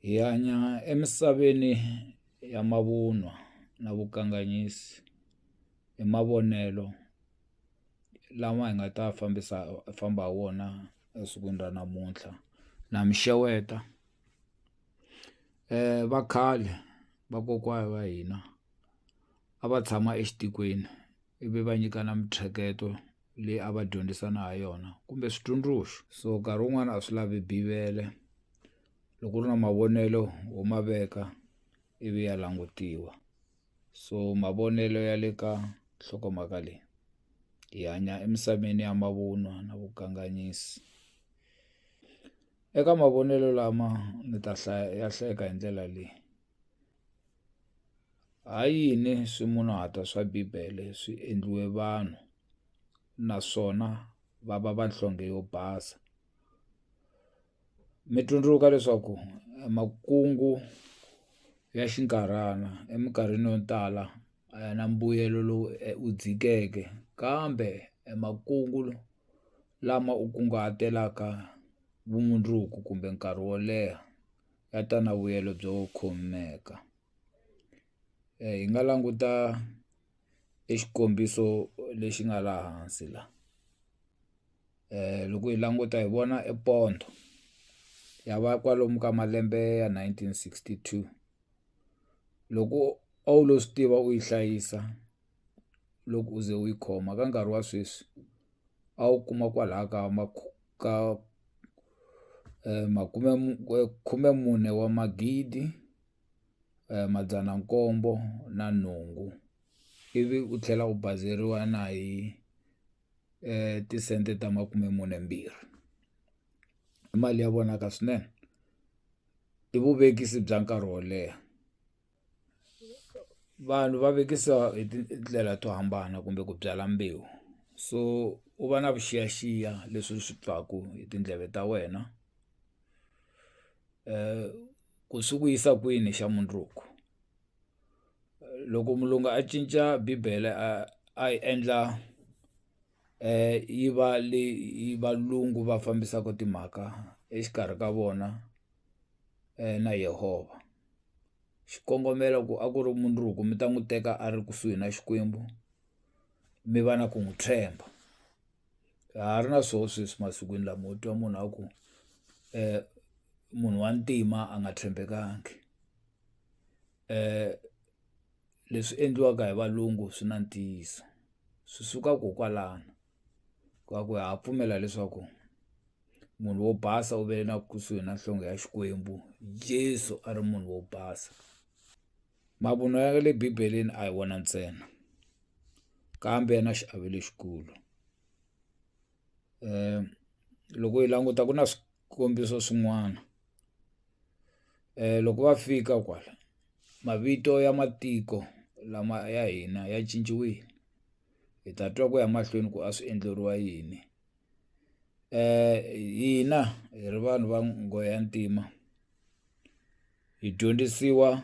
Hi hanya emisaveni ya mavunwa na vukanganyisi hi mavonelo lama hi nga ta famba hi wona esikwini ra namuntlha na mi xeweta. Va khale vakokwana va hina a va tshama exitikweni ivi va nyikana mintsheketo leyi a va dyondzisana ha yona kumbe switsundzuxo. So nkarhi wun'wani a swi lavi bibele, loko ku ri na mavonelo ho ma veka ivi ya langutiwa. So mavonelo ya le ka nhlokomhaka leyi, hi hanya emisaveni ya mavunwa na vukanganyisi. Eka mavonelo lama ni ta ya hlayeka hi ndlela leyi. Hayi yini swimunhuhatwa swa bibele swi endliwe vanhu naswona va va va nhlonge yo basa. Mi tsundzuka leswaku makungu ya xinkarhana eminkarhini yo tala a ya na mbuyelo lowu wu dzikeke, kambe makungu lama u kunguhatelaka vumundzuku kumbe nkarhi wo leha ya ta na vuyelo byo khomeka. Hi nga languta exikombiso lexi nga laha hansi laha. Loko hi languta hi vona ePonto ya va kwalomu ka malembe ya 1962. Loko a wu lo swi tiva u yi hlayisa loko u ze u yi khoma, ka nkarhi wa sweswi a wu kuma kwalaho ka 14 wa magidi 708, ivi u tlhela u bazeriwa na hi tisente ta 42. I mali ya vonaka swinene. I vuvekisi bya nkarhi wo leha. Vanhu va vekisa hi tindlela to hambana kumbe ku byala mbewu. So u va na vuxiyaxiya leswi swi twaka hi tindleve ta wena ku swi ku yisa kwini xa mundzuku. Loko mulungu a cinca bibele a yi endla yi va leyi valungu va fambisaka timhaka exikarhi ka vona na Yehovha. Xikongomelo ku a ku ri mundzuku mi ta n'wi teka a ri kusuhi na Xikwembu, mi va na ku n'wi tshemba. A ha ri na swoho sweswi masikwini lama u twa munhu a ku munhu wa ntima a nga tshembekangi. Leswi endliwaka hi valungu swi na ntiyiso, swi suka kokwalano ka ku ha pfumela leswaku munhu wo basa u ve na kusuhi na nhlonge ya Xikwembu, Jesu a ri munhu wo basa. Mavunwa ya le bibeleni a hi wona ntsena, kambe ya na xiave lexikulu. Loko hi languta ku na swikombiso swin'wana. Loko va fika kwala, mavito ya matiko lama ya hina ya cinciwile. Hi ta twa ku ya mahlweni ku a swi endleriwa yini. Hina hi ri vanhu va nghohe ya ntima hi dyondzisiwa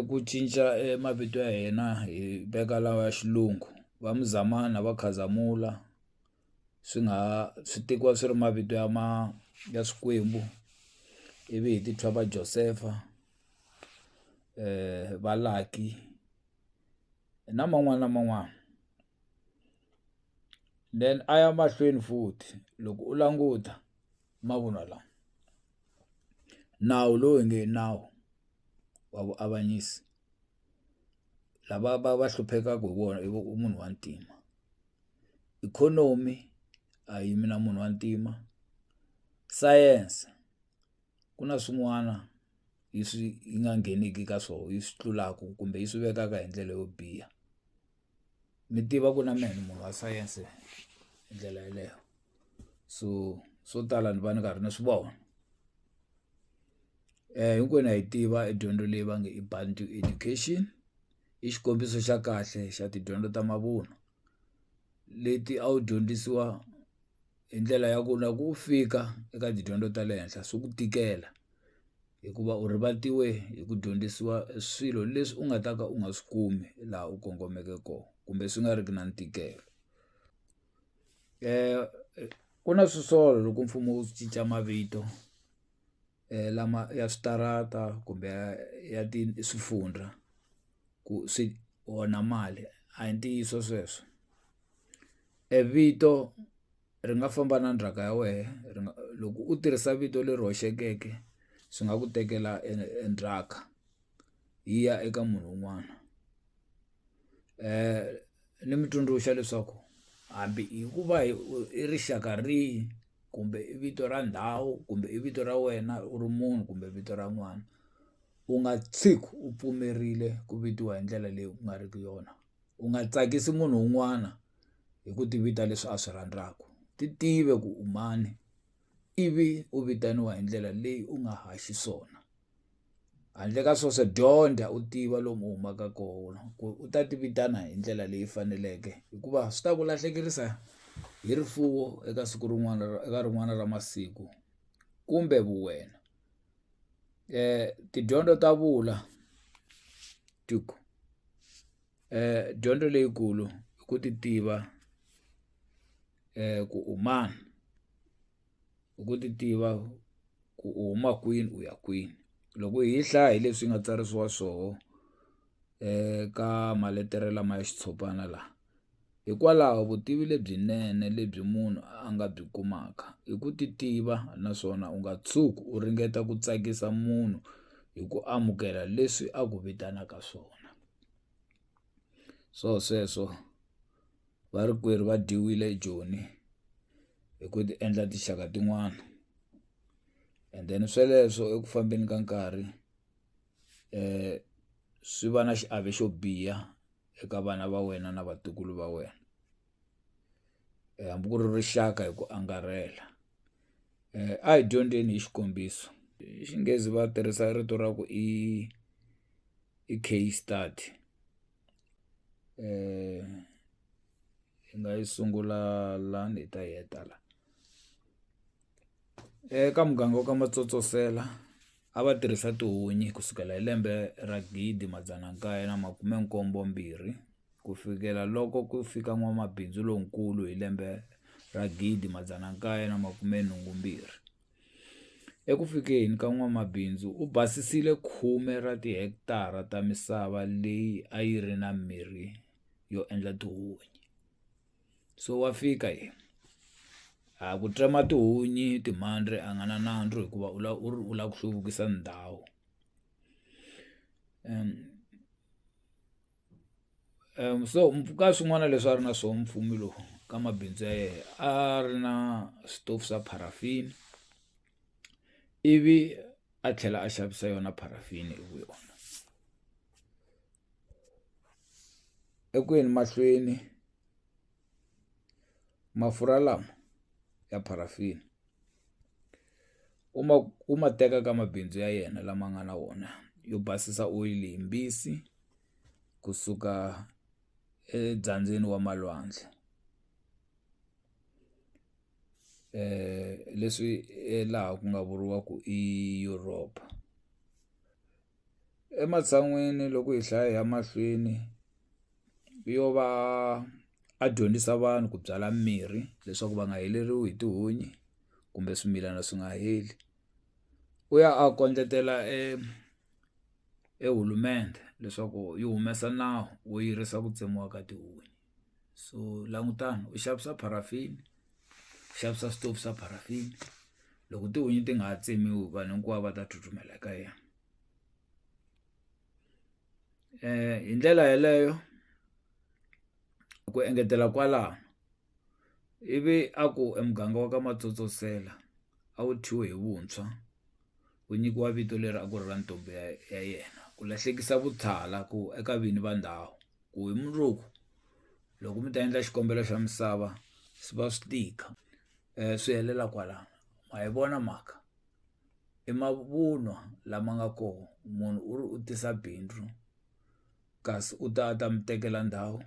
ku cinca mavito ya hina hi veka lawa ya xilungu. Va Muzamana va Khazamula swi tekiwa swi ri mavito ya Swikwembu, ivi hi titwa va Josepha, va Lucky na man'wana na man'wana. Then a ya mahlweni futhi loko u languta mavunwa lawa, nawu lowu hi nge nawu wa vuavanyisi, lava va hluphekaka hi wona i munhu wa ntima. Ikhonomi a yi yimi na munhu wa ntima. Sayense ku na swin'wana yi nga ngheniki ka swona, yi swi tlulaka kumbe yi swi vekaka hi ndlela yo biha. Mi tiva ku na mehe ni munhu wa sayense hi ndlela yeleyo. So swo tala ni va ni karhi ni swi vona. Hinkwenu ha yi tiva dyondzo leyi va nge i Bantu education. I xikombiso xa kahle xa tidyondzo ta mavunwa leti a wu dyondzisiwa hi ndlela ya ku loko u fika eka tidyondzo ta le henhla swi ku tikela, hikuva u rivatiwe hi ku dyondzisiwa swilo leswi u nga ta ka u nga swi kumi laha u kongomeke kona kumbe swi nga ri ki na ntikelo. Ku na swisolo loko mfumo wu cinca mavito lama ya switarata kumbe ya swifundza ku swi onha mali a hi ntiyiso sweswo. Vito ri nga famba na ndzhaka ya wehe loko u tirhisa vito leri hoxekeke swi nga ku tekela ndzhaka yi ya eka munhu un'wana. Ni mi tsundzuxa leswaku hambi hikuva i rixaka rihi kumbe i vito ra ndhawu kumbe i vito ra wena u ri munhu kumbe vito ra n'wana, u nga tshiki u pfumerile ku vitiwa hi ndlela leyi ku nga riki yona. U nga tsakisi munhu un'wana hi ku tivita leswi a swi rhandzaka. Ti tive ku u mani ivi u vitaniwa hi ndlela leyi u nga ha xiswona. Handle ka sweswo dyondza u tiva lomu u humaka kona ku u ta ti vitana hi ndlela leyi faneleke, hikuva swi ta ku lahlekerisa hi rifuwo eka siku rin'wana ra masiku kumbe vuwena. Tidyondzo ta vula dyondzo leyikulu i ku ti tiva ku u mani, i ku ti tiva ku u huma kwini u ya kwini. Loko hi hlaya hi leswi nga tsarisiwa swoho ka maletere lama ya xitshopana laha, hikwalaho vutivi lebyinene lebyi munhu a nga byi kumaka i ku ti tiva, naswona u nga tshuki u ringeta ku tsakisa munhu hi ku amukela leswi a ku vitanaka swona. Sweswo varikwerhu va dyiwile Joni hi ku ti endla tinxaka tin'wana. And then sweleswo eku fambeni ka nkarhi swi va na xiave xo biha eka vana va wena na vatukulu va wena. Hambi ku ri rixaka hi ku angarhela. A hi dyondzeni hi xikombiso. Hi Xinghezi va tirhisa rito ra ku i case study. Hi nga yi sungula lani hi ta yi heta la. Eka muganga wa ka Matsotsosela a va tirhisa tihunyi kusukela hi lembe ra 1972 ku fikela loko ku fika n'wamabindzu lonkulu hi lembe ra 1982. Eku fikeni ka n'wamabindzu u basisile 10 ra tihekitara ta misava leyi a yi ri na mirhi yo endla tihunyi. So wa fika yena ku tsema tihunyi timhandzi a nga na nandzu hikuva u lava ku hluvukisa ndhawu. So ka swin'wana leswi a ri na swona mfumo lowu ka mabindzu ya yena a ri na switofu swa paraffin, ivi a tlhela a xavisa yona paraffin hi yona. Eku yeni mahlweni mafurha lama ya paraffin u ma teka ka mabindzu ya yena lama nga na wona yo basisa oyili hi mbisi kusuka edyambyini wa malwandle. Leswi laha ku nga vuriwa ku i Europe. Ematshan'wini loko hi hlaya ya mahlweni yo va a dyondzisa vanhu ku byala mirhi leswaku va nga heleriwi hi tihunyi kumbe swimilana swi nga heli. U ya a kondletela hulumende leswaku yi humesa nawu wo yirisa ku tsemiwa ka tihunyi. So langutana u xavisa paraffin, xavisa switofu swa paraffin. Loko tihunyi ti nga ha tsemiwi vanhu hinkwavo va ta tsutsumela eka yena. Hi ndlela yeleyo ku engetela kwalaho ivi a ku emuganga wa ka Matsotsosela a wu thyiwe hi vuntshwa, ku nyikiwa vito leri a ku ri ra ntombi ya yena ku lahlekisa vuthala ku eka vini va ndhawu ku hi mundzuku loko mi ta endla xikombelo xa misava swi va swi tika. Swi helela kwalano. Ma hi vona mhaka i mavunwa lama nga kona. Munhu u tisa bindzu kasi u ta mi tekela ndhawu,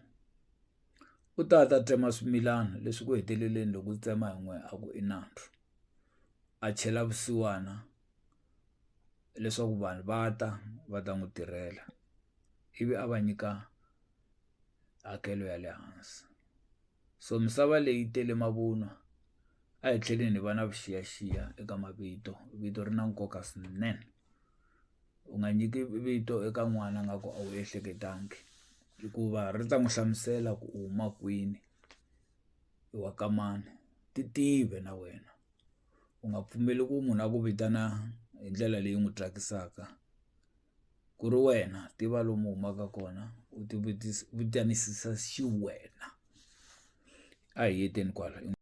u ta tsema swimilana leswi ku heteleleni loko u tsema hi n'we a ku i nandzu. A chela vusiwana leswaku vanhu va ta n'wi tirhela ivi a va nyika hakelo ya le hansi. So misava leyi tele mavunwa a hi tlheleni hi va na vuxiyaxiya eka mavito. Vito ri na nkoka swinene. U nga nyiki vito eka n'wana nga ku a wu ehleketangi, hikuva ri ta n'wi hlamusela ku u huma kwini, i wa ka mani. Ti tive na wena. U nga pfumeli ku munhu a ku vitana hi ndlela leyi n'wi tsakisaka. Ku ri wena, tiva lomu u humaka kona, u ti vitanisisa xiwena. A hi heteni kwala.